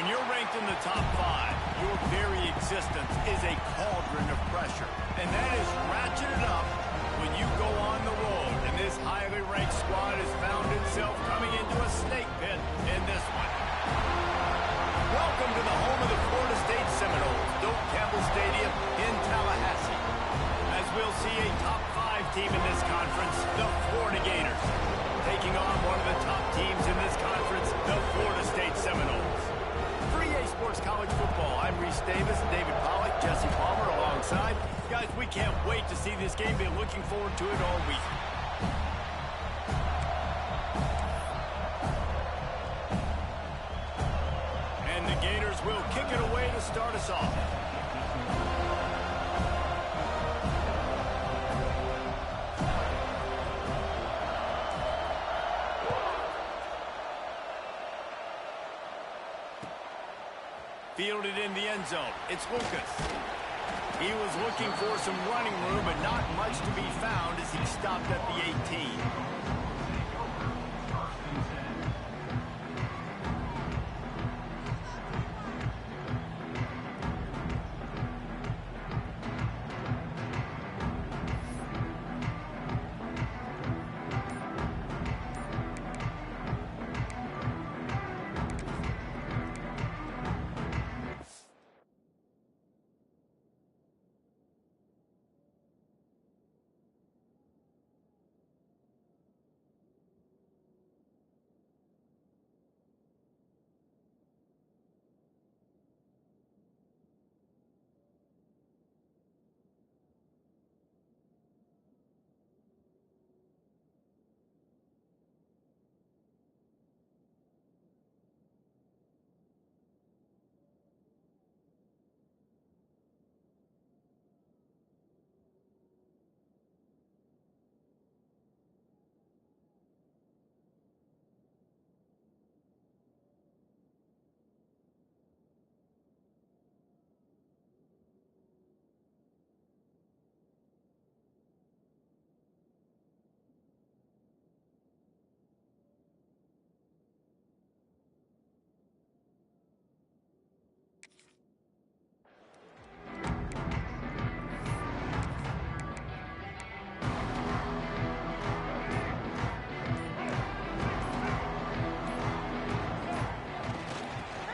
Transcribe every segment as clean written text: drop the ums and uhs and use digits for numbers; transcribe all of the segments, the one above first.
When you're ranked in the top 5, your very existence is a cauldron of pressure. And that is ratcheted up when you go on the road. And this highly ranked squad has found itself coming into a snake pit in this one. Welcome to the home of the Florida State Seminoles, Doak Campbell Stadium in Tallahassee. As we'll see a top 5 team in this conference, the Florida Gators, taking on one of the top teams in this conference, the Florida State Seminoles. For EA Sports College Football, I'm Reese Davis, David Pollack, Jesse Palmer alongside. Guys, we can't wait to see this game. Been looking forward to it all week. And the Gators will kick it away to start us off. Fielded in the end zone. It's Lucas. He was looking for some running room, but not much to be found as he stopped at the 18.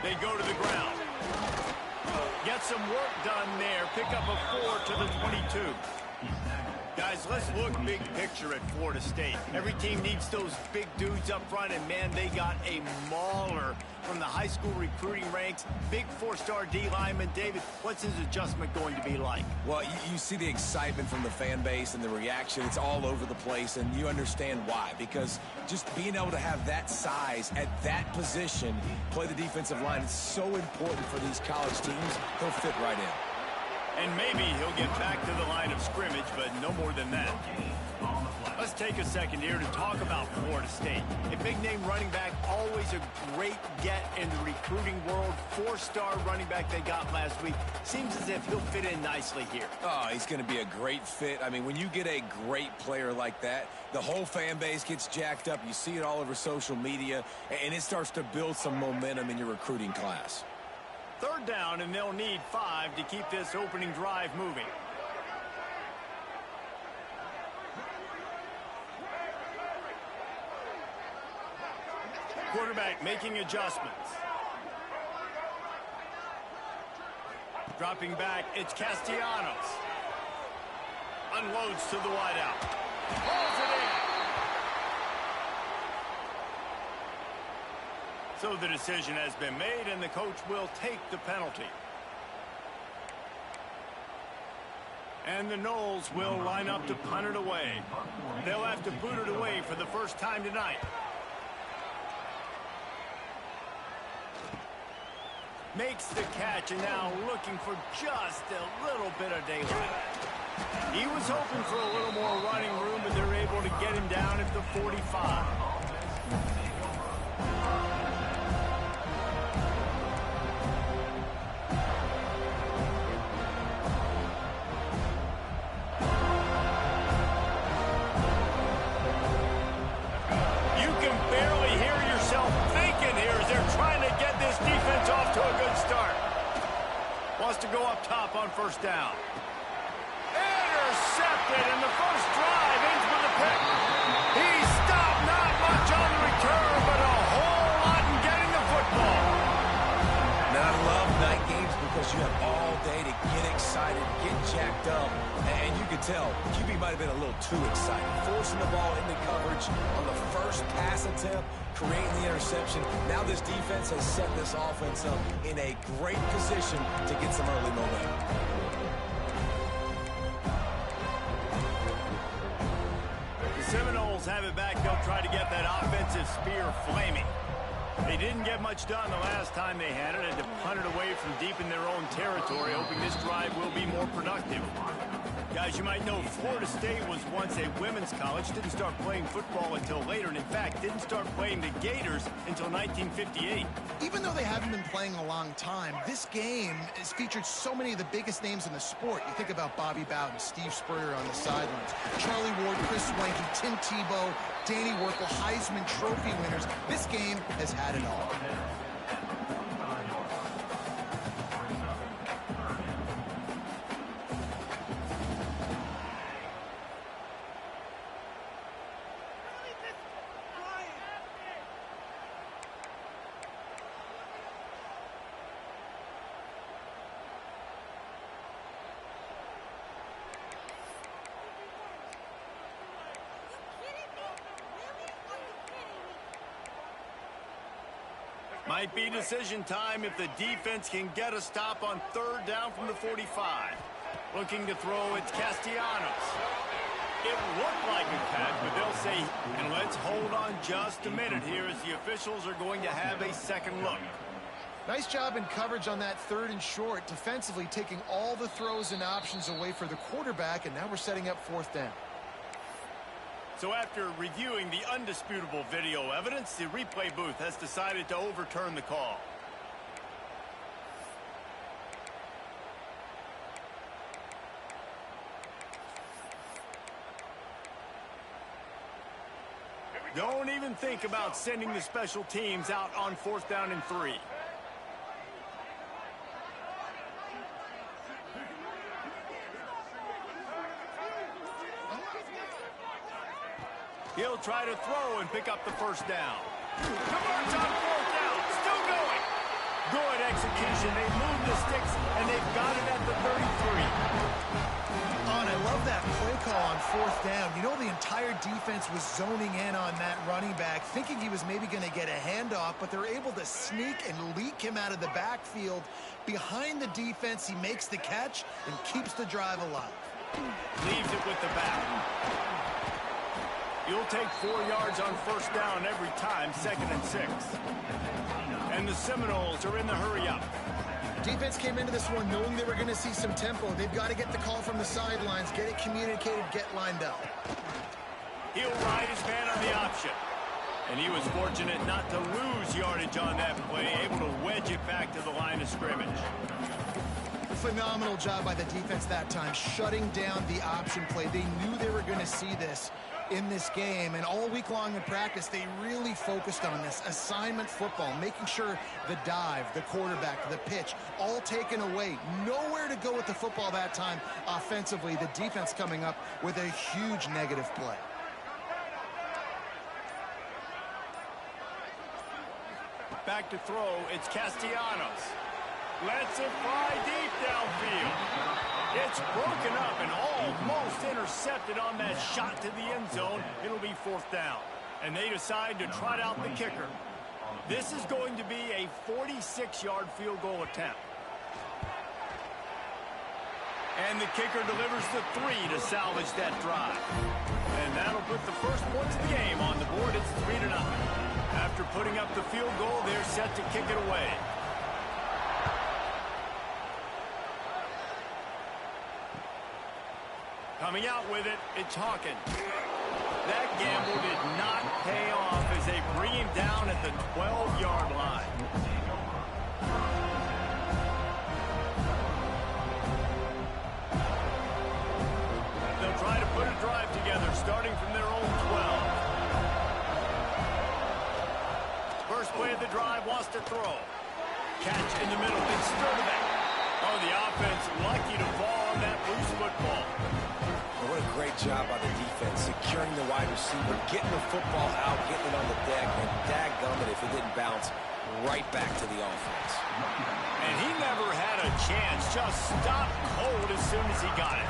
They go to the ground. Get some work done there. Pick up a 4 to the 22. Guys, let's look big picture at Florida State. Every team needs those big dudes up front, and man, they got a mauler from the high school recruiting ranks. Big 4-star D lineman. David, what's his adjustment going to be like? Well, you see the excitement from the fan base and the reaction. It's all over the place, and you understand why. Because just being able to have that size at that position, play the defensive line, it's so important for these college teams. He'll fit right in. And maybe he'll get back to the line of scrimmage, but no more than that. Let's take a second here to talk about Florida State. A big-name running back, always a great get in the recruiting world. 4-star running back they got last week. Seems as if he'll fit in nicely here. Oh, he's going to be a great fit. I mean, when you get a great player like that, the whole fan base gets jacked up. You see it all over social media, and it starts to build some momentum in your recruiting class. 3rd down, and they'll need 5 to keep this opening drive moving. Quarterback making adjustments. Dropping back, it's Castellanos. Unloads to the wideout. Pulls it in. So the decision has been made, and the coach will take the penalty. And the Noles will line up to punt it away. They'll have to boot it away for the first time tonight. Makes the catch, and now looking for just a little bit of daylight. He was hoping for a little more running room, but they're able to get him down at the 45. You can barely hear yourself thinking here as they're trying to get this defense off to a go up top on first down. Intercepted, and the first drive ends with a pick. He stopped, not much on the return, but a whole lot in getting the football. Now, I love night games because you have all day to get excited, get jacked up, and you can tell QB might have been a little too excited, forcing the ball into coverage on the first pass attempt, creating the interception. Now this defense has set this offense up in a great position to get some early momentum. Seminoles have it back. They'll try to get that offensive spear flaming. They didn't get much done the last time they had it, and to punt it away from deep in their own territory, hoping this drive will be more productive. Guys, you might know Florida State was once a women's college, didn't start playing football until later, and in fact, didn't start playing the Gators until 1958. Even though they haven't been playing a long time, this game has featured so many of the biggest names in the sport. You think about Bobby Bowden, Steve Spurrier on the sidelines, Charlie Ward, Chris Swanky, Tim Tebow, Danny Werkel, Heisman Trophy winners. This game has had it all. Might be decision time if the defense can get a stop on third down from the 45. Looking to throw, it's Castellanos. It looked like a catch, but they'll say, and let's hold on just a minute here as the officials are going to have a second look. Nice job in coverage on that third and short, defensively taking all the throws and options away for the quarterback, and now we're setting up fourth down. So after reviewing the undisputable video evidence, the replay booth has decided to overturn the call. Don't even think about sending the special teams out on fourth down and 3. He'll try to throw and pick up the first down. Converts on fourth down. Still going. Good execution. They moved the sticks, and they've got it at the 33. And I love that play call on fourth down. You know, the entire defense was zoning in on that running back, thinking he was maybe going to get a handoff, but they're able to sneak and leak him out of the backfield. Behind the defense, he makes the catch and keeps the drive alive. Leaves it with the back. You'll take 4 yards on first down every time, 2nd and 6. And the Seminoles are in the hurry-up. Defense came into this one knowing they were going to see some tempo. They've got to get the call from the sidelines, get it communicated, get lined up. He'll ride his man on the option. And he was fortunate not to lose yardage on that play, able to wedge it back to the line of scrimmage. Phenomenal job by the defense that time, shutting down the option play. They knew they were going to see this in this game, and all week long in practice, they really focused on this assignment football, making sure the dive, the quarterback, the pitch, all taken away. Nowhere to go with the football that time offensively. The defense coming up with a huge negative play. Back to throw, it's Castellanos. Lets it fly deep downfield. It's broken up and almost intercepted on that shot to the end zone. It'll be fourth down. And they decide to trot out the kicker. This is going to be a 46-yard field goal attempt. And the kicker delivers the 3 to salvage that drive. And that'll put the first points of the game on the board. It's 3-0. After putting up the field goal, they're set to kick it away. Coming out with it, it's Hawkins. That gamble did not pay off as they bring him down at the 12-yard line. They'll try to put a drive together, starting from their own 12. First play of the drive, wants to throw. Catch in the middle, then Sturdivant. Oh, the offense lucky to fall on that loose football. What a great job by the defense, securing the wide receiver, getting the football out, getting it on the deck, and dadgummit if it didn't bounce right back to the offense. And he never had a chance, just stopped cold as soon as he got it.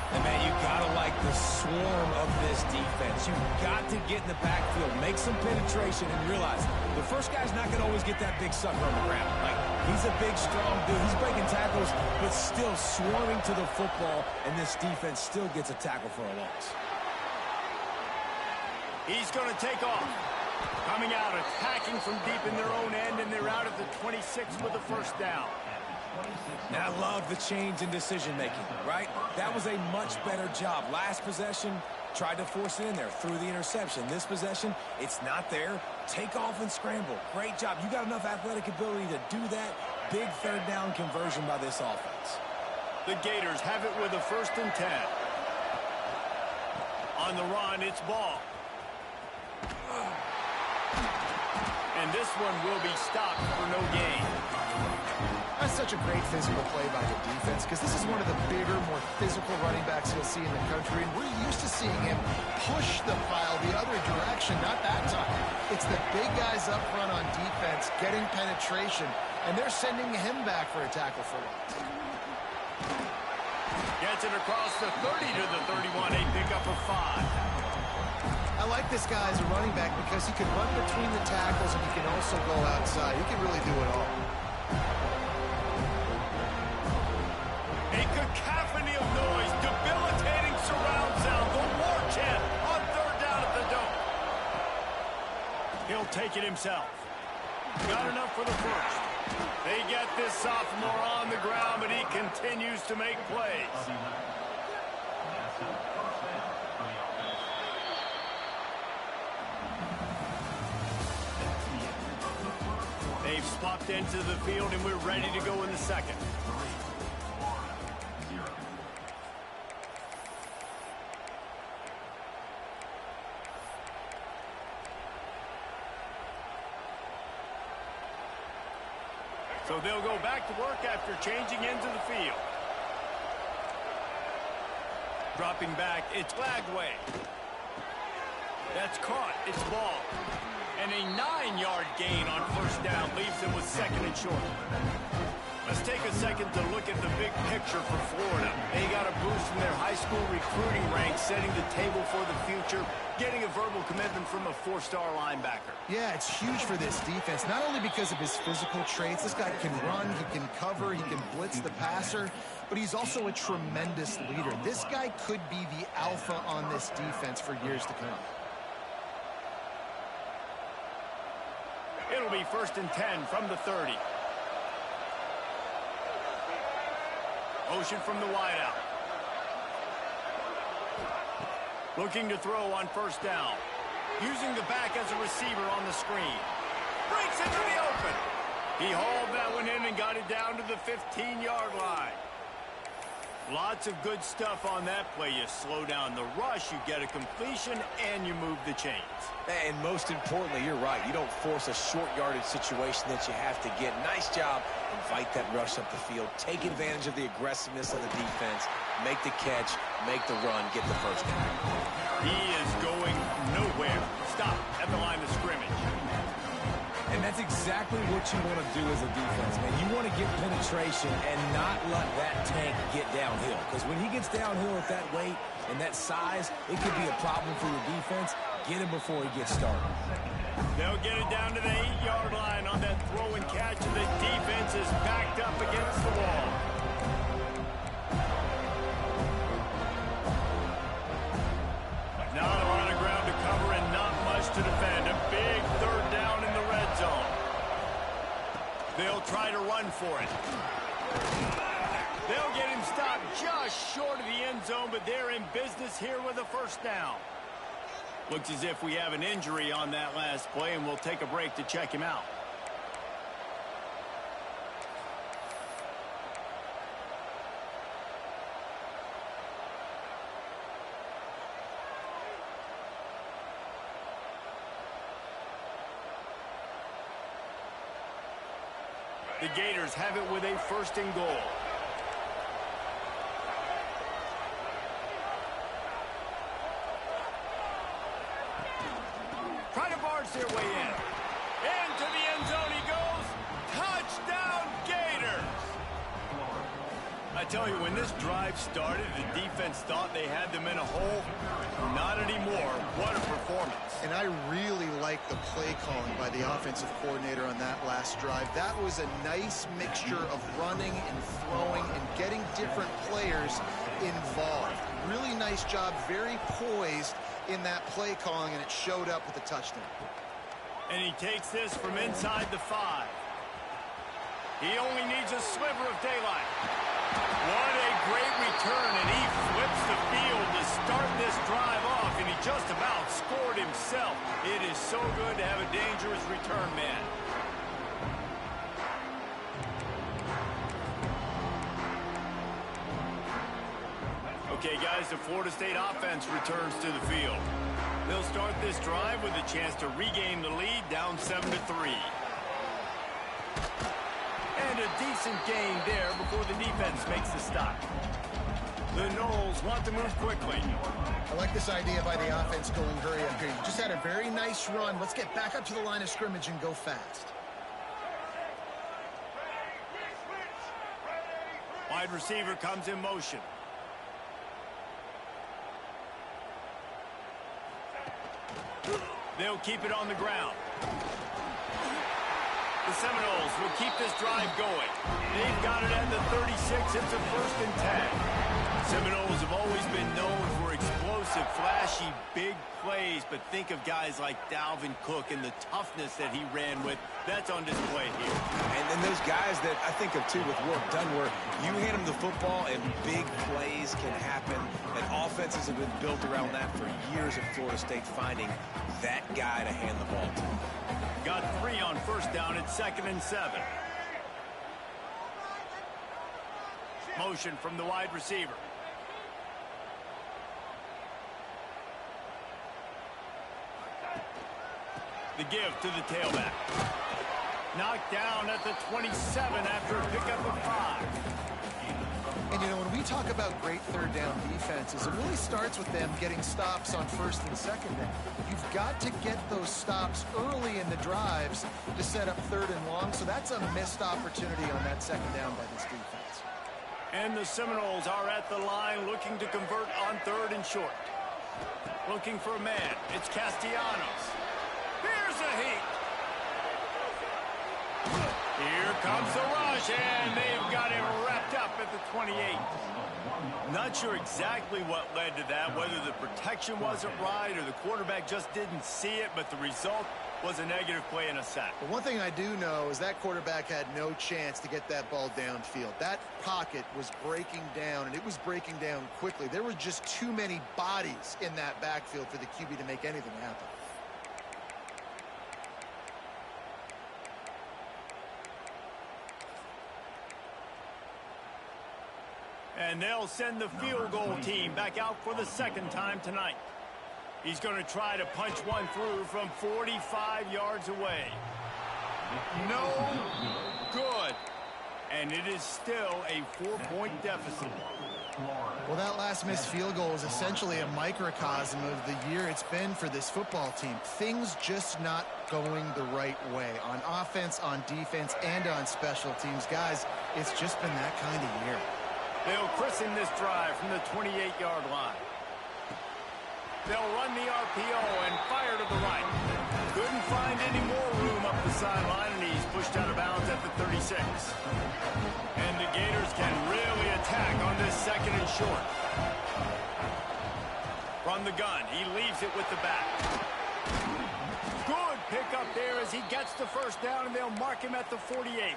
And, man, you got to like the swarm of this defense. You've got to get in the backfield, make some penetration, and realize the first guy's not going to always get that big sucker on the ground. Like, he's a big, strong dude. He's breaking tackles, but still swarming to the football, and this defense still gets a tackle for a loss. He's going to take off. Coming out, attacking from deep in their own end, and they're out at the 26 with a first down. Now, I love the change in decision-making, right? That was a much better job. Last possession, tried to force it in there, threw the interception. This possession, it's not there. Take off and scramble. Great job. You got enough athletic ability to do that. Big third down conversion by this offense. The Gators have it with a 1st and 10. On the run, it's ball. And this one will be stopped for no gain. That's such a great physical play by the defense because this is one of the bigger, more physical running backs you'll see in the country, and we're used to seeing him push the pile the other direction. Not that time. It's the big guys up front on defense getting penetration, and they're sending him back for a tackle for loss. Gets it across the 30 to the 31, a pickup of 5. I like this guy as a running back because he can run between the tackles and he can also go outside. He can really do it all. A cacophony of noise, debilitating surround sound, the war chant on 3rd down at the Dome. He'll take it himself. Got enough for the first. They get this sophomore on the ground, but he continues to make plays. They've swapped into the field, and we're ready to go in the second. So they'll go back to work after changing into the field. Dropping back, it's Lagway. That's caught, it's ball. And a 9-yard gain on 1st down leaves them with 2nd and short. Let's take a second to look at the big picture for Florida. They got a boost from their high school recruiting ranks, setting the table for the future, getting a verbal commitment from a 4-star linebacker. Yeah, it's huge for this defense, not only because of his physical traits. This guy can run, he can cover, he can blitz the passer, but he's also a tremendous leader. This guy could be the alpha on this defense for years to come. It'll be 1st and 10 from the 30. Motion from the wideout. Looking to throw on 1st down. Using the back as a receiver on the screen. Breaks into the open. He hauled that one in and got it down to the 15-yard line. Lots of good stuff on that play. You slow down the rush, you get a completion, and you move the chains. And most importantly, you're right. You don't force a short yardage situation that you have to get. Nice job. Invite that rush up the field. Take advantage of the aggressiveness of the defense. Make the catch. Make the run. Get the 1st down. He is going nowhere. Stop at the line of scrimmage. And that's exactly what you want to do as a defense, man. You want to get penetration and not let that tank get downhill. Because when he gets downhill at that weight and that size, it could be a problem for your defense. Get him before he gets started. They'll get it down to the 8-yard line on that throw and catch, and the defense is backed up against the wall. Not a lot of ground to cover and not much to defend. A big 3rd down in the red zone. They'll try to run for it. They'll get him stopped just short of the end zone, but they're in business here with a 1st down. Looks as if we have an injury on that last play, and we'll take a break to check him out. The Gators have it with a 1st and goal. Trying to barge their way in. Into the end zone he goes. Touchdown, Gators! I tell you, when this drive started, the defense thought they had them in a hole. Not anymore. What a performance. And I really like the play calling by the offensive coordinator on that last drive. That was a nice mixture of running and throwing and getting different players involved. Really nice job, very poised in that play calling, and it showed up with a touchdown. And he takes this from inside the 5. He only needs a sliver of daylight. What a great return, and he flips the field to start this drive off, and he just about scored himself. It is so good to have a dangerous return man. Okay, guys, the Florida State offense returns to the field. They'll start this drive with a chance to regain the lead, down 7-3. And a decent gain there before the defense makes the stop. The Noles want to move quickly. I like this idea by the offense going hurry up here. You just had a very nice run. Let's get back up to the line of scrimmage and go fast. Wide receiver comes in motion. They'll keep it on the ground. The Seminoles will keep this drive going. They've got it at the 36. It's a 1st and 10. Seminoles have always been known for explosive, flashy, big plays, but think of guys like Dalvin Cook and the toughness that he ran with. That's on display here. And then those guys that I think of, too, with work done, where you hand them the football and big plays can happen. And offenses have been built around that for years at Florida State, finding that guy to hand the ball to. Got 3 on 1st down at 2nd and 7. Motion from the wide receiver. The give to the tailback. Knocked down at the 27 after a pickup of 5. And, you know, when we talk about great 3rd down defenses, it really starts with them getting stops on 1st and 2nd down. You've got to get those stops early in the drives to set up 3rd and long, so that's a missed opportunity on that 2nd down by this defense. And the Seminoles are at the line looking to convert on 3rd and short. Looking for a man. It's Castellanos. Here's a heat. Here comes the rush, and they've got him wrapped up at the 28. Not sure exactly what led to that, whether the protection wasn't right or the quarterback just didn't see it, but the result was a negative play and a sack. But one thing I do know is that quarterback had no chance to get that ball downfield. That pocket was breaking down, and it was breaking down quickly. There were just too many bodies in that backfield for the QB to make anything happen. And they'll send the field goal team back out for the 2nd time tonight. He's going to try to punch one through from 45 yards away. No good. And it is still a 4-point deficit. Well, that last missed field goal is essentially a microcosm of the year it's been for this football team. Things just not going the right way on offense, on defense, and on special teams. Guys, it's just been that kind of year. They'll christen this drive from the 28-yard line. They'll run the RPO and fire to the right. Couldn't find any more room up the sideline, and he's pushed out of bounds at the 36. And the Gators can really attack on this 2nd and short. From the gun, he leaves it with the back. Good pickup there as he gets the 1st down, and they'll mark him at the 48.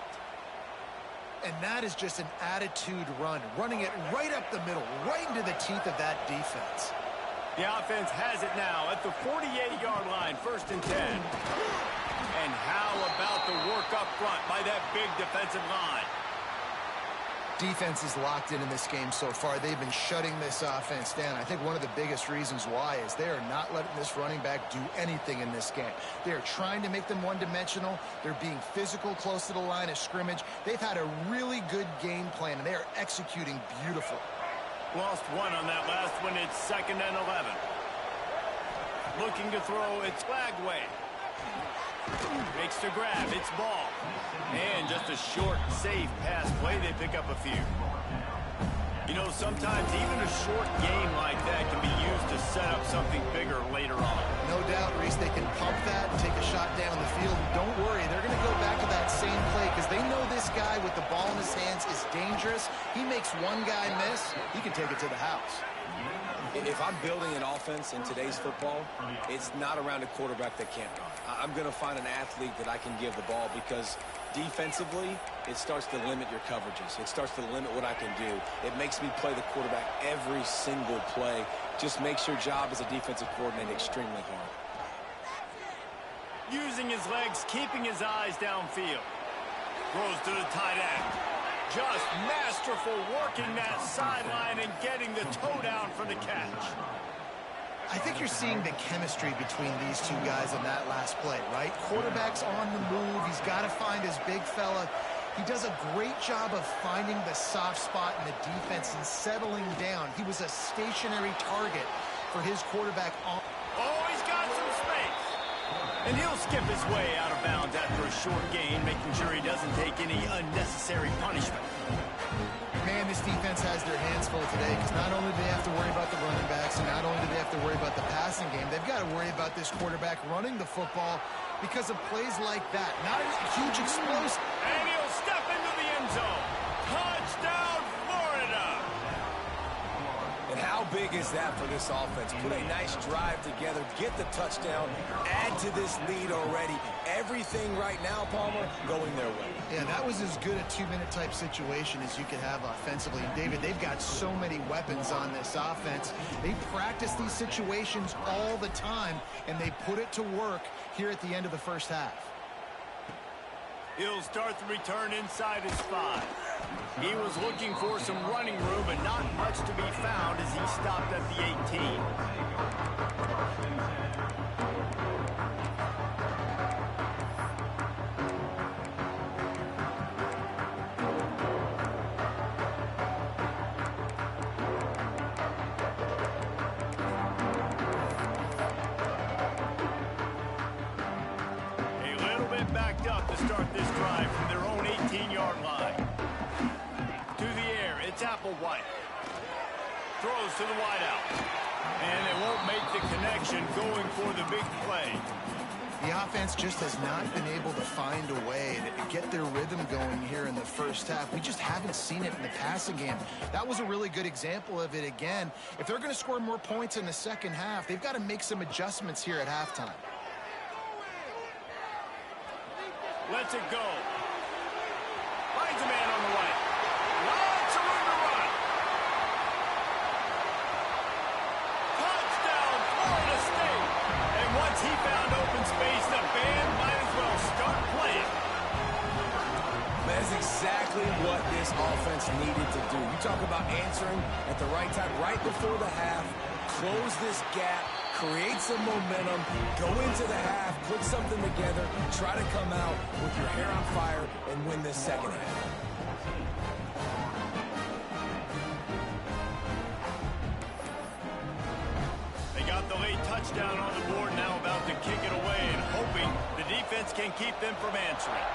And that is just an attitude run, running it right up the middle, right into the teeth of that defense. The offense has it now at the 48-yard line, 1st and 10. And how about the work up front by that big defensive line? defense is locked in this game so far. They've been shutting this offense down. I think one of the biggest reasons why is they are not letting this running back do anything in this game. They are trying to make them one-dimensional. They're being physical close to the line of scrimmage. They've had a really good game plan, and they are executing beautiful. Lost one on that last one. It's 2nd and 11. Looking to throw. It's flag way. Makes the grab. It's ball. And just a short, safe pass play. They pick up a few. You know, sometimes even a short game like that can be used to set up something bigger later on. No doubt, Reese, they can pump that and take a shot down the field. And don't worry, they're going to go back to that same play because they know this guy with the ball in his hands is dangerous. He makes one guy miss, he can take it to the house. If I'm building an offense in today's football, it's not around a quarterback that can't run. I'm going to find an athlete that I can give the ball because defensively, it starts to limit your coverages. It starts to limit what I can do. It makes me play the quarterback every single play. Just makes your job as a defensive coordinator extremely hard. Using his legs, keeping his eyes downfield. Throws to the tight end. Just masterful working that sideline and getting the toe down for the catch. I think you're seeing the chemistry between these two guys in that last play, right? Quarterback's on the move. He's got to find his big fella. He does a great job of finding the soft spot in the defense and settling down. He was a stationary target for his quarterback. Oh, he's got some space. And he'll skip his way out of bounds after a short gain, making sure he doesn't take any unnecessary punishment. Man, this defense has their hands full today because not only do they have to worry about the running backs and not only do they have to worry about the passing game, they've got to worry about this quarterback running the football because of plays like that. Not a huge explosive. And he'll step into the end zone. Touchdown, Florida! And how big is that for this offense? Put a nice drive together, get the touchdown, add to this lead already. Everything right now, Palmer, going their way. Yeah, that was as good a two-minute type situation as you could have offensively. And David, they've got so many weapons on this offense. They practice these situations all the time, and they put it to work here at the end of the first half. He'll start the return inside his 5. He was looking for some running room, but not much to be found as he stopped at the 18. Backed up to start this drive from their own 18-yard line. To the air, it's Applewhite. Throws to the wideout. And it won't make the connection going for the big play. The offense just has not been able to find a way to get their rhythm going here in the first half. We just haven't seen it in the passing game. That was a really good example of it again. If they're going to score more points in the second half, they've got to make some adjustments here at halftime. Lets it go. Finds a man on the right. Lots of room to run. Touchdown, Florida State. And once he found open space, the band might as well start playing. That's exactly what this offense needed to do. You talk about answering at the right time, right before the half, close this gap, create some momentum, go into the half, put something together, try to come out with your hair on fire and win this second half. They got the late touchdown on the board, now about to kick it away and hoping the defense can keep them from answering.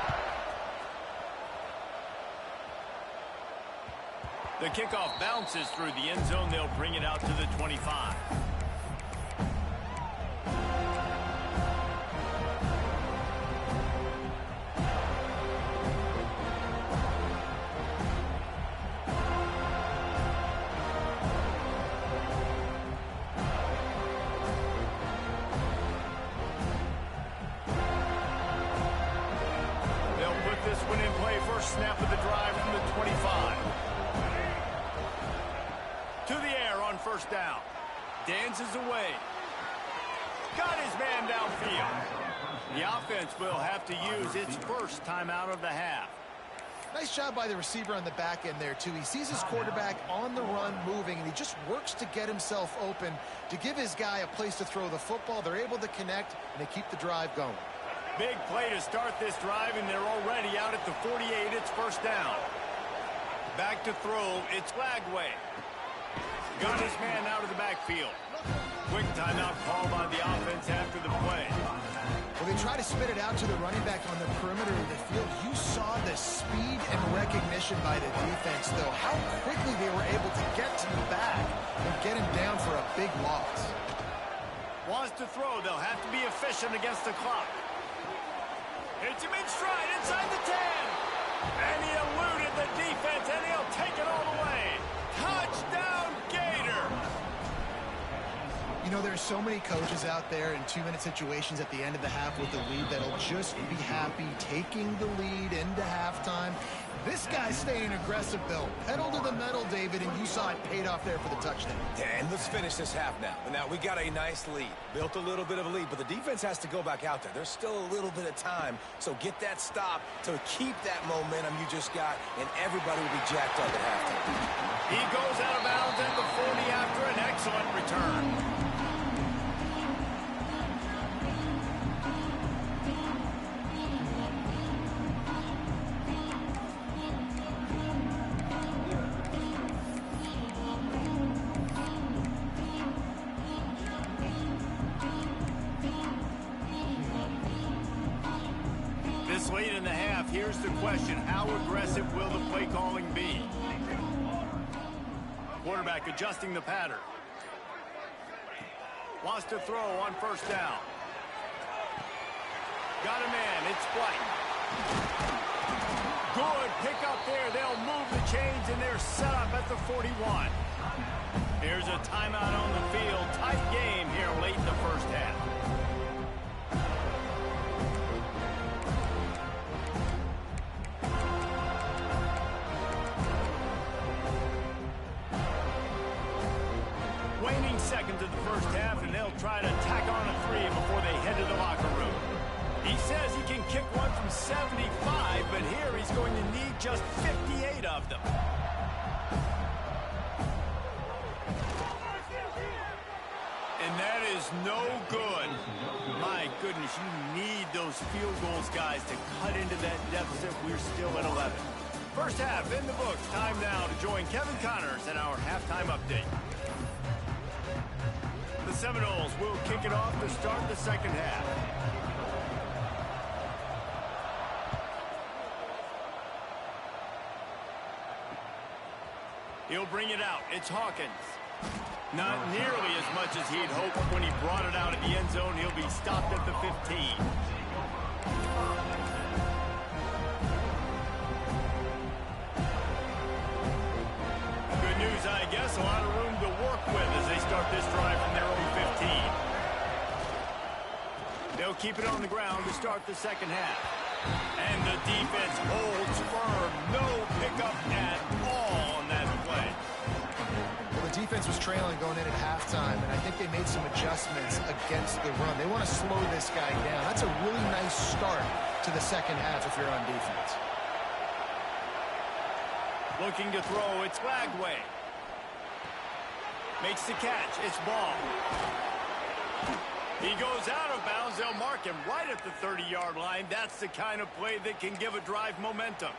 The kickoff bounces through the end zone. They'll bring it out to the 25. This one in play, first snap of the drive from the 25. To the air on first down. Dances away. Got his man downfield. The offense will have to use its first timeout of the half. Nice job by the receiver on the back end there, too. He sees his quarterback on the run moving, and he just works to get himself open to give his guy a place to throw the football. They're able to connect, and they keep the drive going. Big play to start this drive, and they're already out at the 48. It's first down. Back to throw. It's Lagway. Got his man out of the backfield. Quick timeout called on the offense after the play. Well, they try to spit it out to the running back on the perimeter of the field. You saw the speed and recognition by the defense, though. How quickly they were able to get to the back and get him down for a big loss. Wants to throw. They'll have to be efficient against the clock. Hits him in stride inside the 10. And he eluded the defense, and he'll take it all the way. Touchdown, Gator! You know, there's so many coaches out there in 2-minute situations at the end of the half with the lead that'll just be happy taking the lead into halftime. This guy's staying aggressive, though. Pedal to the metal, David, and you saw it paid off there for the touchdown. Yeah, and let's finish this half now. Now, we got a nice lead. Built a little bit of a lead, but the defense has to go back out there. There's still a little bit of time, so get that stop to keep that momentum you just got, and everybody will be jacked up at halftime. He goes out of bounds at the 40 after an excellent return. Late in the half, here's the question. How aggressive will the play calling be? Quarterback adjusting the pattern. Wants to throw on first down. Got a man. It's White. Good pick up there. They'll move the chains, and they're set up at the 41. Here's a timeout on the field. Tight game here late in the first half. Waning seconds of the first half, and they'll try to tack on a 3 before they head to the locker room. He says he can kick one from 75, but here he's going to need just 58 of them. And that is no good. My goodness, you need those field goals, guys, to cut into that deficit. We're still at 11. First half in the books. Time now to join Kevin Connors in our halftime update. The Seminoles will kick it off to start the second half. He'll bring it out. It's Hawkins. Not nearly as much as he'd hoped when he brought it out of the end zone. He'll be stopped at the 15. Good news, I guess. A lot of room to work with as they start this drive from their own 15. They'll keep it on the ground to start the second half. And the defense holds firm. No pickup at all on that play. Well, the defense was trailing going in at halftime, and I think they made some adjustments against the run. They want to slow this guy down. That's a really nice start to the second half if you're on defense. Looking to throw, it's Lagway. Makes the catch, it's Ball. He goes out of bounds. They'll mark him right at the 30-yard line. That's the kind of play that can give a drive momentum.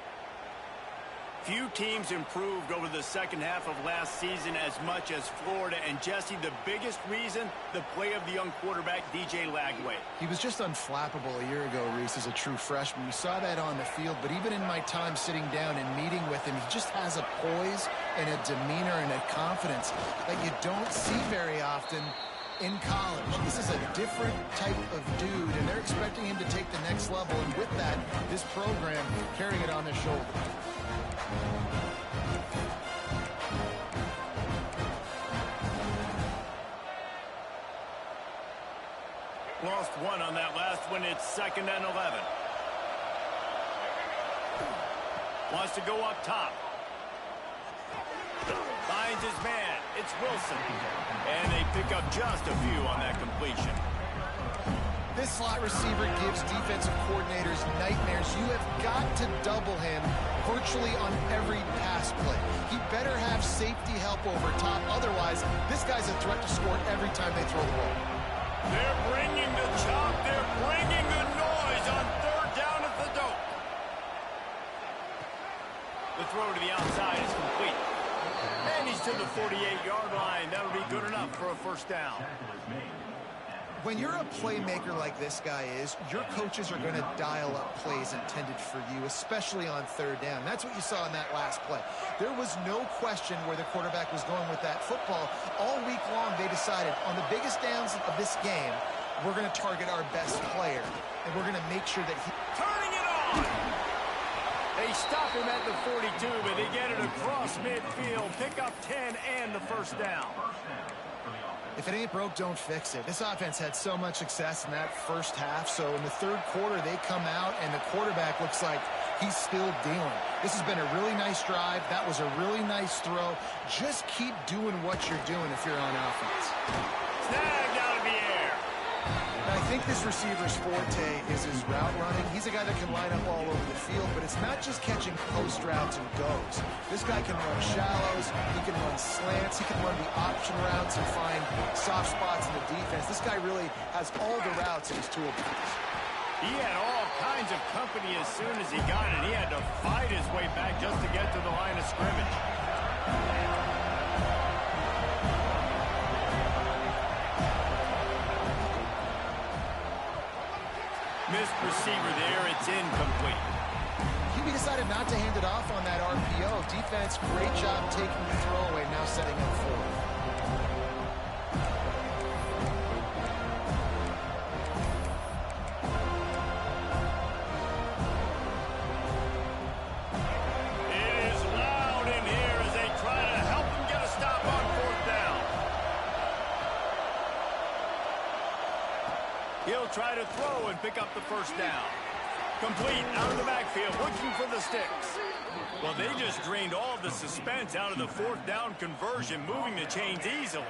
Few teams improved over the second half of last season as much as Florida. And, Jesse, the biggest reason, the play of the young quarterback, DJ Lagway. He was just unflappable a year ago, Reese, as a true freshman. You saw that on the field, but even in my time sitting down and meeting with him, he just has a poise and a demeanor and a confidence that you don't see very often in college. This is a different type of dude, and they're expecting him to take the next level, and with that, this program carrying it on their shoulders. Lost one on that last one. It's 2nd and 11. Wants to go up top. Finds his man. It's Wilson. And they pick up just a few on that completion. This slot receiver gives defensive coordinators player's nightmares. You have got to double him virtually on every pass play. He better have safety help over top. Otherwise, this guy's a threat to score every time they throw the ball. They're bringing the chop. They're bringing the noise on third down at the dope. The throw to the outside is complete. And he's to the 48-yard line. That'll be good enough for a first down. When you're a playmaker like this guy is, your coaches are going to dial up plays intended for you, especially on third down. That's what you saw in that last play. There was no question where the quarterback was going with that football. All week long, they decided on the biggest downs of this game, we're going to target our best player, and we're going to make sure that he... Turning it on! They stop him at the 42, but they get it across midfield. Pick up 10 and the first down. If it ain't broke, don't fix it. This offense had so much success in that first half, so in the third quarter, they come out, and the quarterback looks like he's still dealing. This has been a really nice drive. That was a really nice throw. Just keep doing what you're doing if you're on offense. Snagged out of the air. I think this receiver's forte is his route running. He's a guy that can line up all over the field, but it's not just catching post routes and goes. This guy can run shallows, he can run slants, he can run the option routes and find soft spots in the defense. This guy really has all the routes in his toolbox. He had all kinds of company as soon as he got it. He had to fight his way back just to get to the line of scrimmage. Missed receiver there. It's incomplete. QB decided not to hand it off on that RPO. Defense, great job taking the throwaway, now setting up forward. It is loud in here as they try to help him get a stop on fourth down. He'll try to throw and pick up the first down. Complete out of the backfield, looking for the sticks. Well, they just drained all of the suspense out of the fourth down conversion, moving the chains easily.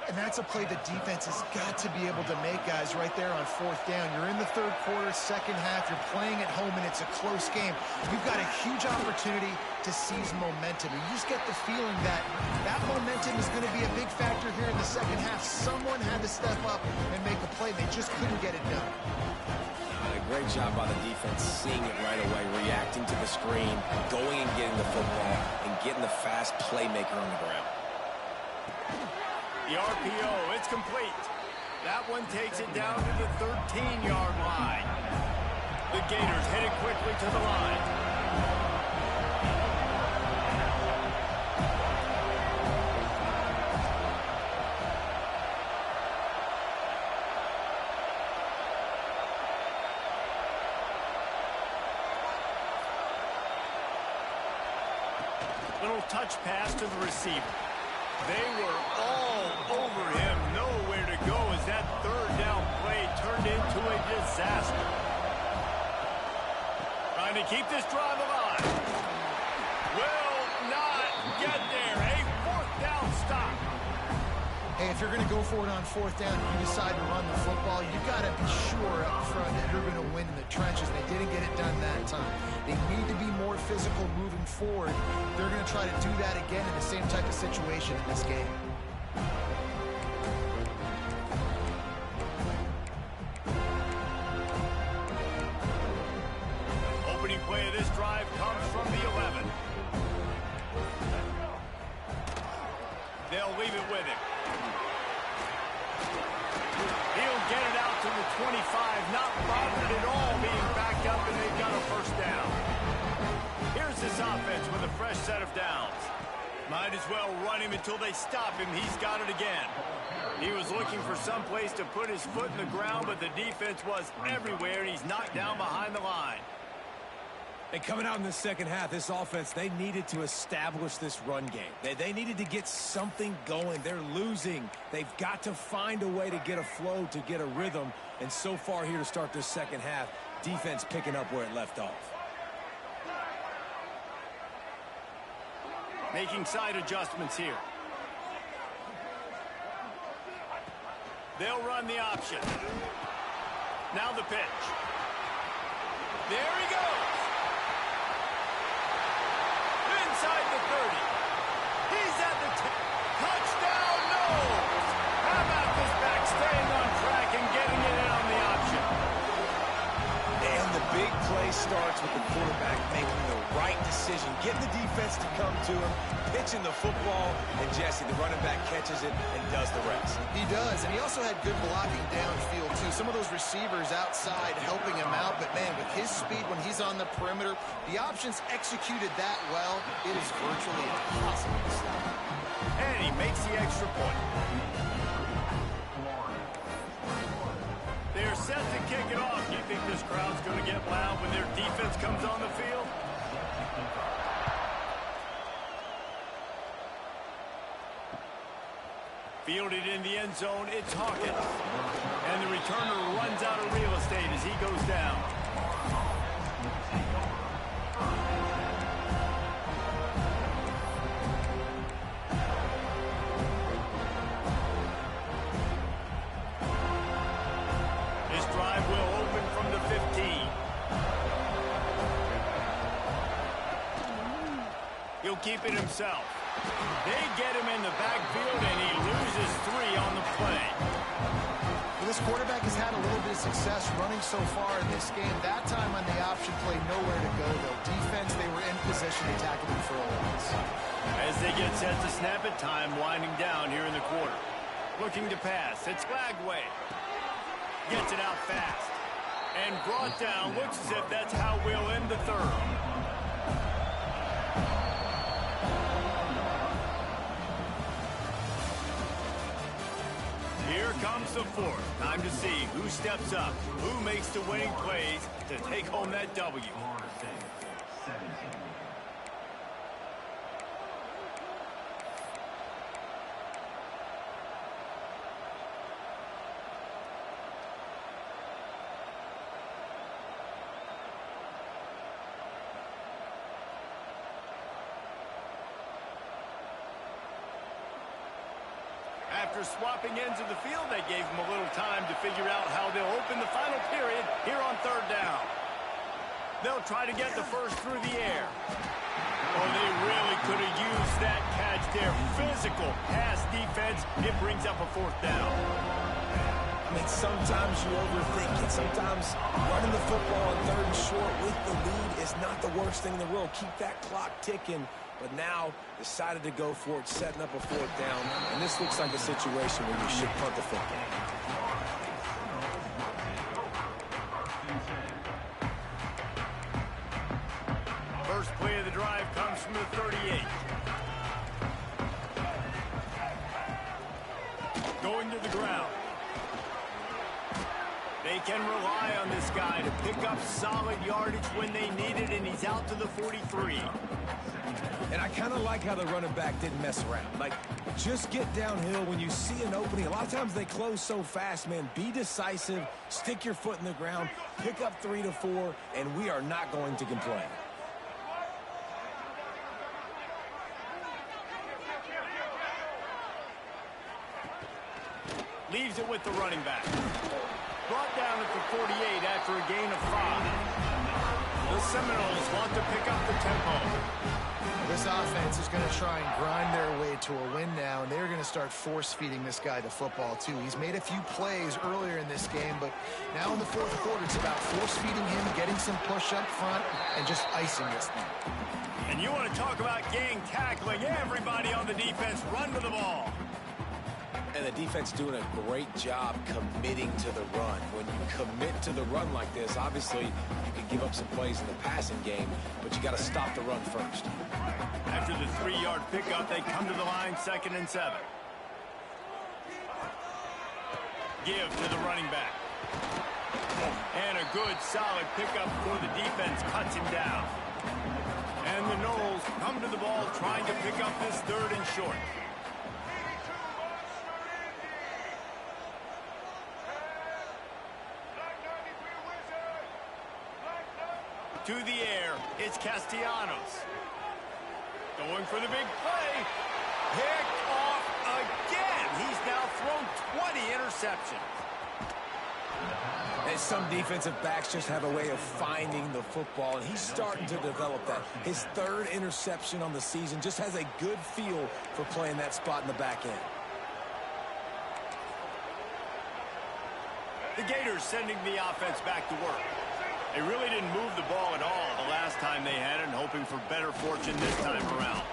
And that's a play the defense has got to be able to make, guys, right there on fourth down. You're in the third quarter, second half. You're playing at home, and it's a close game. You've got a huge opportunity to seize momentum. You just get the feeling that that momentum is going to be a big factor here in the second half. Someone had to step up and make a play. They just couldn't get it done. A great job by the defense, seeing it right away, reacting to the screen, going and getting the football, and getting the fast playmaker on the ground. The RPO, it's complete. That one takes it down to the 13-yard line. The Gators headed quickly to the line. Little touch pass to the receiver. They were all over him, nowhere to go as that third down play turned into a disaster. Trying to keep this drive alive. Will not get there. A fourth down stop. Hey, if you're going to go for it on fourth down and you decide to run the football, you got to be sure up front that you're going to win in the trenches. They didn't get it done that time. They need to be more physical moving forward. They're going to try to do that again in the same type of situation in this game. Opening play of this drive comes from the 11. They'll leave it with him. He'll get it out to the 25, not bothered at all being backed up, and they've got a first down. Here's this offense with a fresh set of downs. Might as well run him until they stop him. He's got it again. He was looking for some place to put his foot in the ground, but the defense was everywhere, and he's knocked down behind the line. And coming out in the second half, this offense, they needed to establish this run game. They needed to get something going. They're losing. They've got to find a way to get a flow, to get a rhythm. And so far here to start this second half, defense picking up where it left off. Making side adjustments here. They'll run the option. Now the pitch. There he goes. Inside the 30. He's at the 10. Touchdown, no! How about this back staying on track and getting it in on the option? And the big play starts with the quarterback making the right decision, getting the defense to come to him, pitching the football, and Jesse, the running back, catches it and does the rest. He does, and he also had good blocking downfield, too. Some of those receivers outside helping him out, but, man, with his speed when he's on the perimeter, the options executed that well, it is virtually impossible to stop. And he makes the extra point. They're set to kick it off. Do you think this crowd's going to get loud when their defense comes on the field? Fielded in the end zone, it's Hawkins. And the returner runs out of real estate as he goes down. This drive will open from the 15. He'll keep it himself. They get him in the backfield, and he loses 3 on the play. Well, this quarterback has had a little bit of success running so far in this game. That time on the option play, nowhere to go, though. Defense, they were in position to tackle him for a loss. As they get set to snap it, time winding down here in the quarter. Looking to pass. It's Flagway. Gets it out fast. And brought down. Looks as if that's how we'll end the third. Here comes the fourth. Time to see who steps up, who makes the winning plays to take home that W. After swapping ends of the field, they gave him a little time to figure out how they'll open the final period here on third down. They'll try to get the first through the air. Oh, they really could have used that catch there. Physical pass defense. It brings up a fourth down. I mean, sometimes you overthink it. Sometimes running the football on third and short with the lead is not the worst thing in the world. Keep that clock ticking. But now decided to go for it, setting up a fourth down. And this looks like a situation where you should punt the football. First play of the drive comes from the 38. Going to the ground. They can rely on this guy to pick up solid yardage when they need it, and he's out to the 43. And I kind of like how the running back didn't mess around. Like, just get downhill when you see an opening. A lot of times they close so fast, man. Be decisive, stick your foot in the ground, pick up 3 to 4, and we are not going to complain. Leaves it with the running back. Brought down at the 48 after a gain of 5. The Seminoles want to pick up the tempo. This offense is going to try and grind their way to a win now, and they're going to start force-feeding this guy the football, too. He's made a few plays earlier in this game, but now in the fourth quarter, it's about force-feeding him, getting some push up front, and just icing this thing. And you want to talk about gang tackling. Everybody on the defense run to the ball. And the defense doing a great job committing to the run. When you commit to the run like this, obviously you can give up some plays in the passing game, but you got to stop the run first. After the 3-yard pickup, they come to the line, 2nd and 7. Give to the running back. And a good, solid pickup for the defense cuts him down. And the Noles come to the ball trying to pick up this 3rd and short. To the air, it's Castellanos. Going for the big play. Picked off again. He's now thrown 20 interceptions. And some defensive backs just have a way of finding the football, and he's starting to develop that. His third interception on the season, just has a good feel for playing that spot in the back end. The Gators sending the offense back to work. They really didn't move the ball at all the last time they had it, and hoping for better fortune this time around.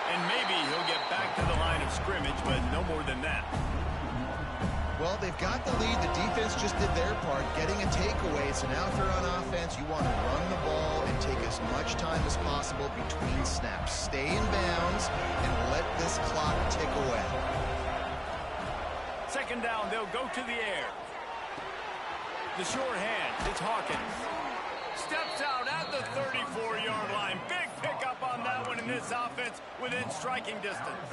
And maybe he'll get back to the line of scrimmage, but no more than that. Well, they've got the lead. The defense just did their part, getting a takeaway. So now if you're on offense, you want to run the ball and take as much time as possible between snaps. Stay in bounds and let this clock tick away. Second down, they'll go to the air. The short hand, it's Hawkins. Steps out at the 34-yard line. Big pickup on that one in this offense within striking distance.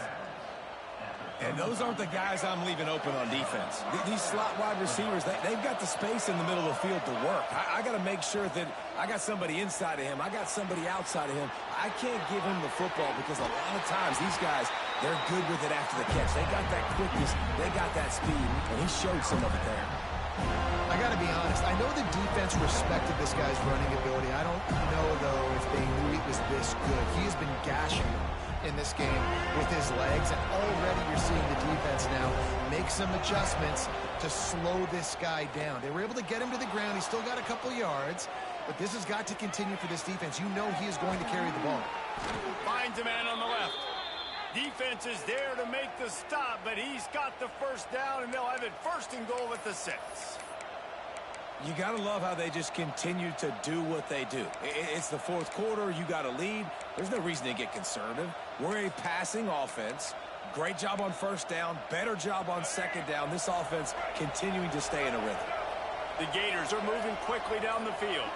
And those aren't the guys I'm leaving open on defense. These slot wide receivers, they've got the space in the middle of the field to work. I got to make sure that I got somebody inside of him. I got somebody outside of him. I can't give him the football because a lot of times these guys, they're good with it after the catch. They got that quickness. They got that speed, and he showed some of it there. I got to be honest. I know the defense respected this guy's running ability. I don't know, though, if they knew he was this good. He has been gashing them in this game with his legs, and already you're seeing the defense now make some adjustments to slow this guy down. They were able to get him to the ground. He's still got a couple yards, but this has got to continue for this defense. You know he is going to carry the ball. Finds a man on the left. Defense is there to make the stop, but he's got the first down, and they'll have it first and goal at the 6. You got to love how they just continue to do what they do. It's the fourth quarter. You got a lead. There's no reason to get conservative. We're a passing offense. Great job on first down. Better job on second down. This offense continuing to stay in a rhythm. The Gators are moving quickly down the field.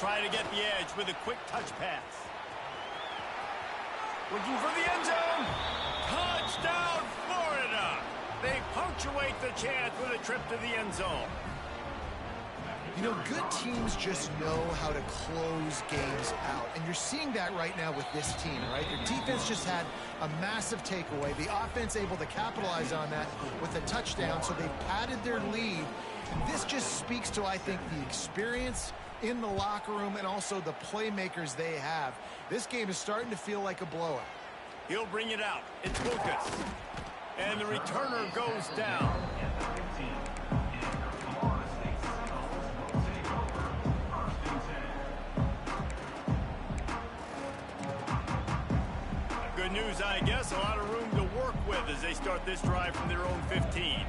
Trying to get the edge with a quick touch pass. Looking for the end zone. Touchdown, Florida! They punctuate the chance with a trip to the end zone. You know, good teams just know how to close games out. And you're seeing that right now with this team, right? Their defense just had a massive takeaway. The offense able to capitalize on that with a touchdown, so they've padded their lead. And this just speaks to, I think, the experience in the locker room and also the playmakers they have. This game is starting to feel like a blowout. He'll bring it out. It's Lucas. And the returner goes down. Good news, I guess. A lot of room to work with as they start this drive from their own 15.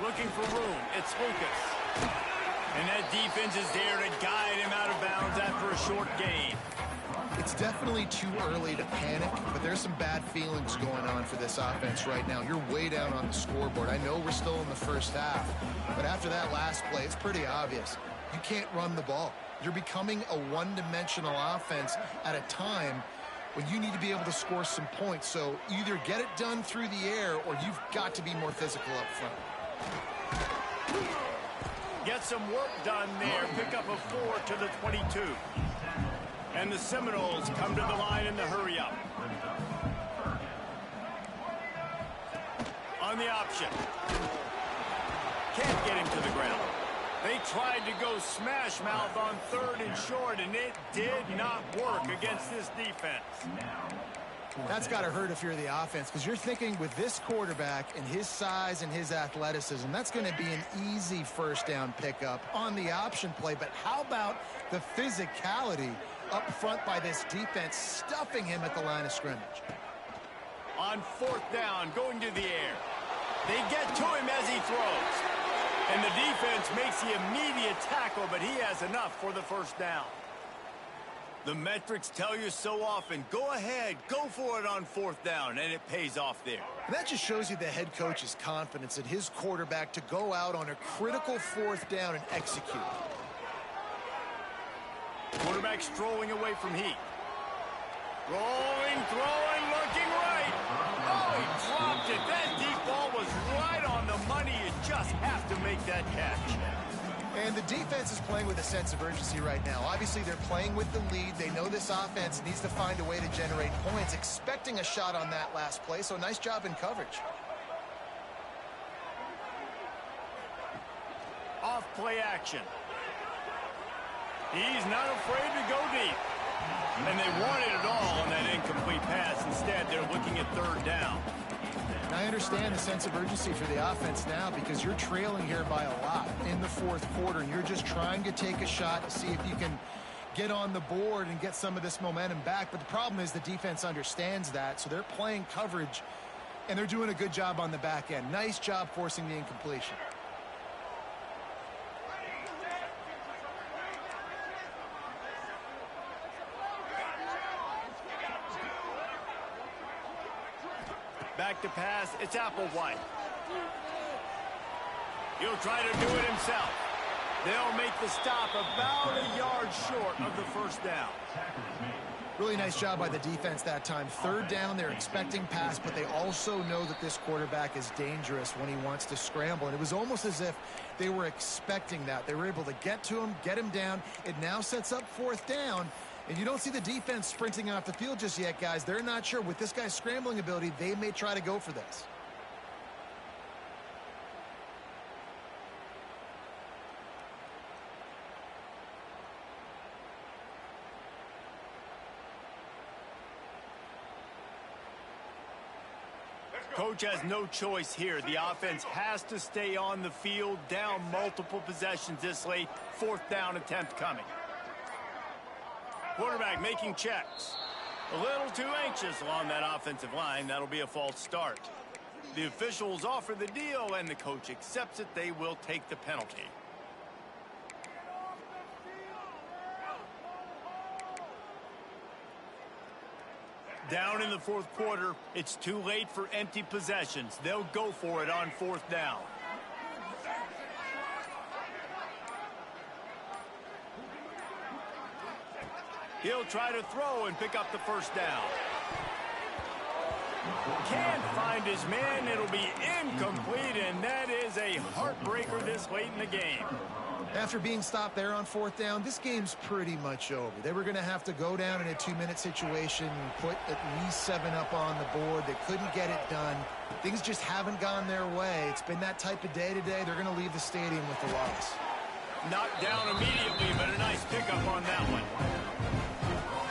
Looking for room. It's Lucas. And that defense is there to guide him out of bounds after a short gain. It's definitely too early to panic, but there's some bad feelings going on for this offense right now. You're way down on the scoreboard. I know we're still in the first half, but after that last play, it's pretty obvious. You can't run the ball. You're becoming a one-dimensional offense at a time when you need to be able to score some points. So either get it done through the air or you've got to be more physical up front. Get some work done there. Pick up a 4 to the 22. And the Seminoles come to the line in the hurry-up. On the option. Can't get him to the ground. They tried to go smash mouth on 3rd and short, and it did not work against this defense. That's got to hurt if you're the offense, because you're thinking with this quarterback and his size and his athleticism, that's going to be an easy first down pickup on the option play. But how about the physicality up front by this defense, stuffing him at the line of scrimmage? On 4th down, going to the air. They get to him as he throws. And the defense makes the immediate tackle, but he has enough for the first down. The metrics tell you so often, go ahead, go for it on 4th down, and it pays off there. And that just shows you the head coach's confidence in his quarterback to go out on a critical 4th down and execute. Quarterback strolling away from heat. Rolling, throwing, looking right. Oh, he dropped it. That deep ball was right on the money. You just have to make that catch. And the defense is playing with a sense of urgency right now. Obviously, they're playing with the lead. They know this offense needs to find a way to generate points, expecting a shot on that last play. So nice job in coverage. play action. He's not afraid to go deep. And they wanted it all on that incomplete pass. Instead, they're looking at third down. And I understand the sense of urgency for the offense now because you're trailing here by a lot in the fourth quarter, and you're just trying to take a shot to see if you can get on the board and get some of this momentum back. But the problem is the defense understands that, so they're playing coverage, and they're doing a good job on the back end. Nice job forcing the incompletion. Back to pass, it's Applewhite. He'll try to do it himself. They'll make the stop about a yard short of the first down. Really nice job by the defense that time. Third down, they're expecting pass, but they also know that this quarterback is dangerous when he wants to scramble. And it was almost as if they were expecting that. They were able to get to him, get him down. It now sets up fourth down. And you don't see the defense sprinting off the field just yet, guys. They're not sure. With this guy's scrambling ability, they may try to go for this. Coach has no choice here. The offense has to stay on the field, down multiple possessions this late. Fourth down attempt coming. Quarterback making checks. A little too anxious along that offensive line. That'll be a false start. The officials offer the deal, and the coach accepts it. They will take the penalty. Down in the fourth quarter, it's too late for empty possessions. They'll go for it on fourth down. He'll try to throw and pick up the first down. Can't find his man. It'll be incomplete, and that is a heartbreaker this late in the game. After being stopped there on fourth down, this game's pretty much over. They were going to have to go down in a 2-minute situation and put at least 7 up on the board. They couldn't get it done. Things just haven't gone their way. It's been that type of day today. They're going to leave the stadium with the loss. Knocked down immediately, but a nice pickup on that one.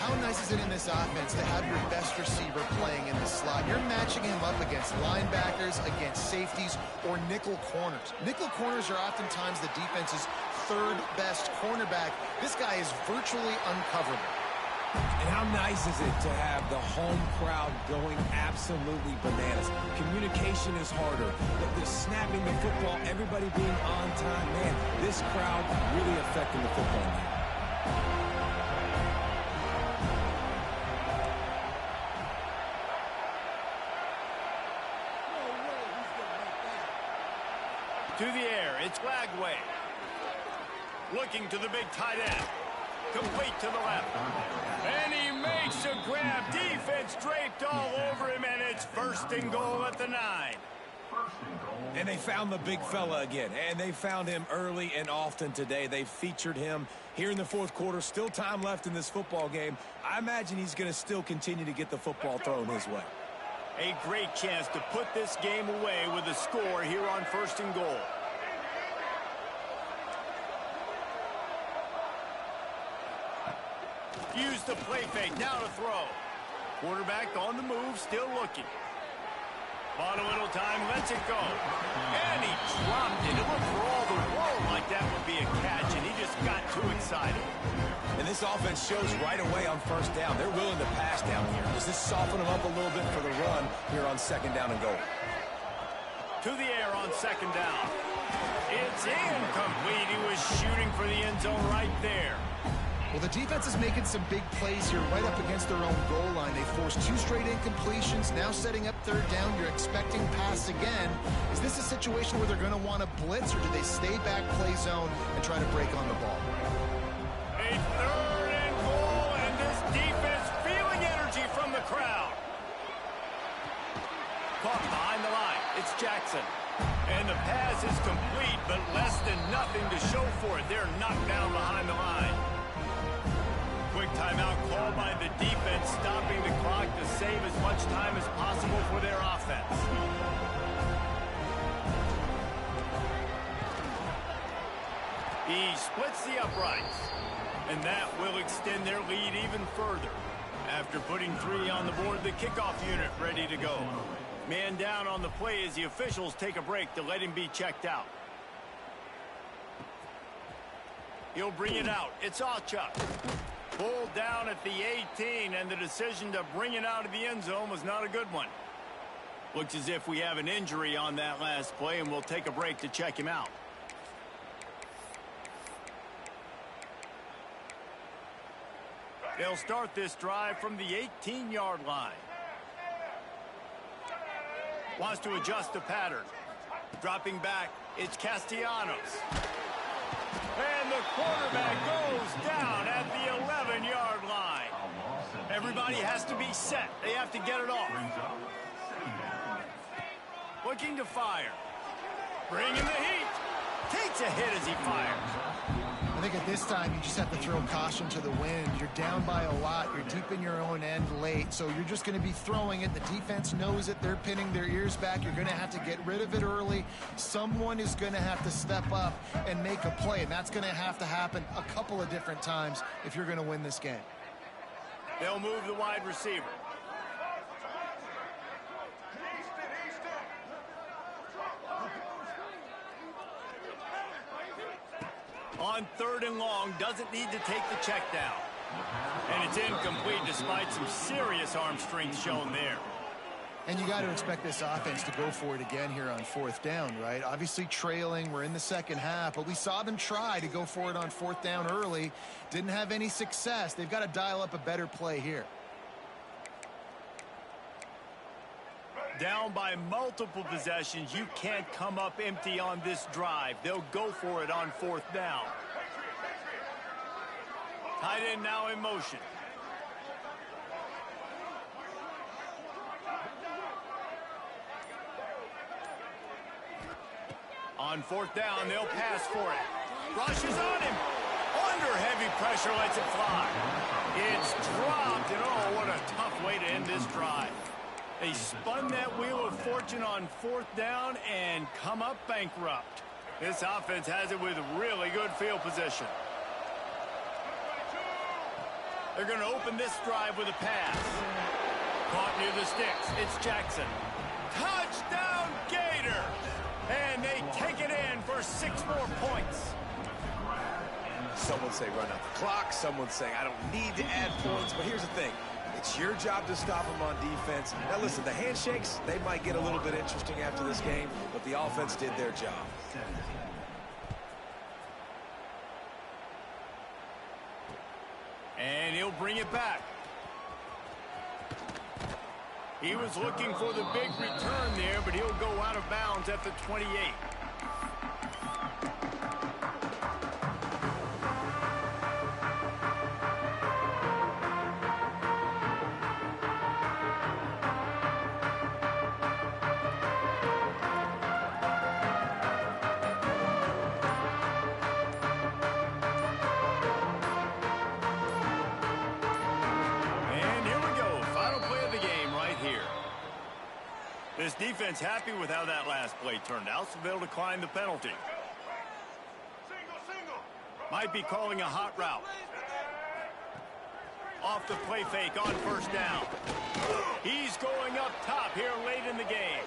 How nice is it in this offense to have your best receiver playing in the slot? You're matching him up against linebackers, against safeties, or nickel corners. Nickel corners are oftentimes the defense's third best cornerback. This guy is virtually uncoverable. And how nice is it to have the home crowd going absolutely bananas? Communication is harder. They're snapping the football, everybody being on time. Man, this crowd really affecting the football game. To the air, it's Lagway. Looking to the big tight end. Complete to the left. And he makes a grab. Defense draped all over him, and it's first and goal at the 9. And they found the big fella again, and they found him early and often today. They featured him here in the fourth quarter. Still time left in this football game. I imagine he's going to still continue to get the football thrown his way. A great chance to put this game away with a score here on first and goal. Use the play fake, now to throw. Quarterback on the move, still looking. Bought a little time, lets it go. And he dropped it. It looked for all the world like that would be a catch, and he just got too excited. And this offense shows right away on first down. They're willing to pass down here. Does this soften them up a little bit for the run here on second down and goal? To the air on second down. It's incomplete. He was shooting for the end zone right there. Well, the defense is making some big plays here right up against their own goal line. They forced 2 straight incompletions, now setting up third down. You're expecting pass again. Is this a situation where they're going to want to blitz, or do they stay back, play zone, and try to break on the ball? A third and goal, and this defense feeling energy from the crowd. Caught behind the line. It's Jackson. And the pass is complete, but less than nothing to show for it. They're knocked down behind the line. Quick timeout called by the defense, stopping the clock to save as much time as possible for their offense. He splits the uprights, and that will extend their lead even further. After putting 3 on the board, the kickoff unit ready to go. Man down on the play as the officials take a break to let him be checked out. He'll bring it out. It's Alchuk. Pulled down at the 18, and the decision to bring it out of the end zone was not a good one. Looks as if we have an injury on that last play, and we'll take a break to check him out. They'll start this drive from the 18-yard line. Wants to adjust the pattern. Dropping back, it's Castellanos. And the quarterback goes down at the 11-yard line. Everybody has to be set. They have to get it off. Looking to fire. Bringing the heat. Takes a hit as he fires. I think at this time, you just have to throw caution to the wind. You're down by a lot. You're deep in your own end late, so you're just going to be throwing it. The defense knows it. They're pinning their ears back. You're going to have to get rid of it early. Someone is going to have to step up and make a play, and that's going to happen a couple of different times if you're going to win this game. They'll move the wide receiver. On 3rd and long, doesn't need to take the check down. And it's incomplete despite some serious arm strength shown there. And you got to expect this offense to go for it again here on 4th down, right? Obviously trailing, we're in the second half, but we saw them try to go for it on 4th down early. Didn't have any success. They've got to dial up a better play here. Down by multiple possessions, you can't come up empty on this drive. They'll go for it on 4th down. Tight end now in motion. On 4th down, they'll pass for it. Rushes on him. Under heavy pressure, lets it fly. It's dropped, and oh, what a tough way to end this drive. They spun that wheel of fortune on 4th down and come up bankrupt. This offense has it with really good field position. They're going to open this drive with a pass. Caught near the sticks. It's Jackson. Touchdown, Gator! And they take it in for 6 more points. Some would say run out the clock. Some would say I don't need to add points. But here's the thing. It's your job to stop them on defense. Now, listen, the handshakes, they might get a little bit interesting after this game, but the offense did their job. And he'll bring it back. He was looking for the big return there, but he'll go out of bounds at the 28. This defense happy with how that last play turned out, so they'll decline the penalty. Might be calling a hot route. Off the play fake on 1st down. He's going up top here late in the game.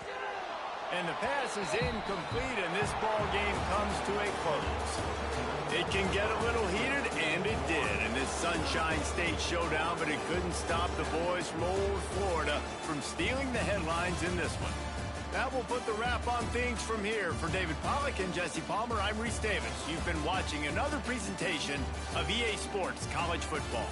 And the pass is incomplete, and this ball game comes to a close. It can get a little heated, and it did in this Sunshine State showdown, but it couldn't stop the boys from old Florida from stealing the headlines in this one. That will put the wrap on things from here. For David Pollack and Jesse Palmer, I'm Reese Davis. You've been watching another presentation of EA Sports College Football.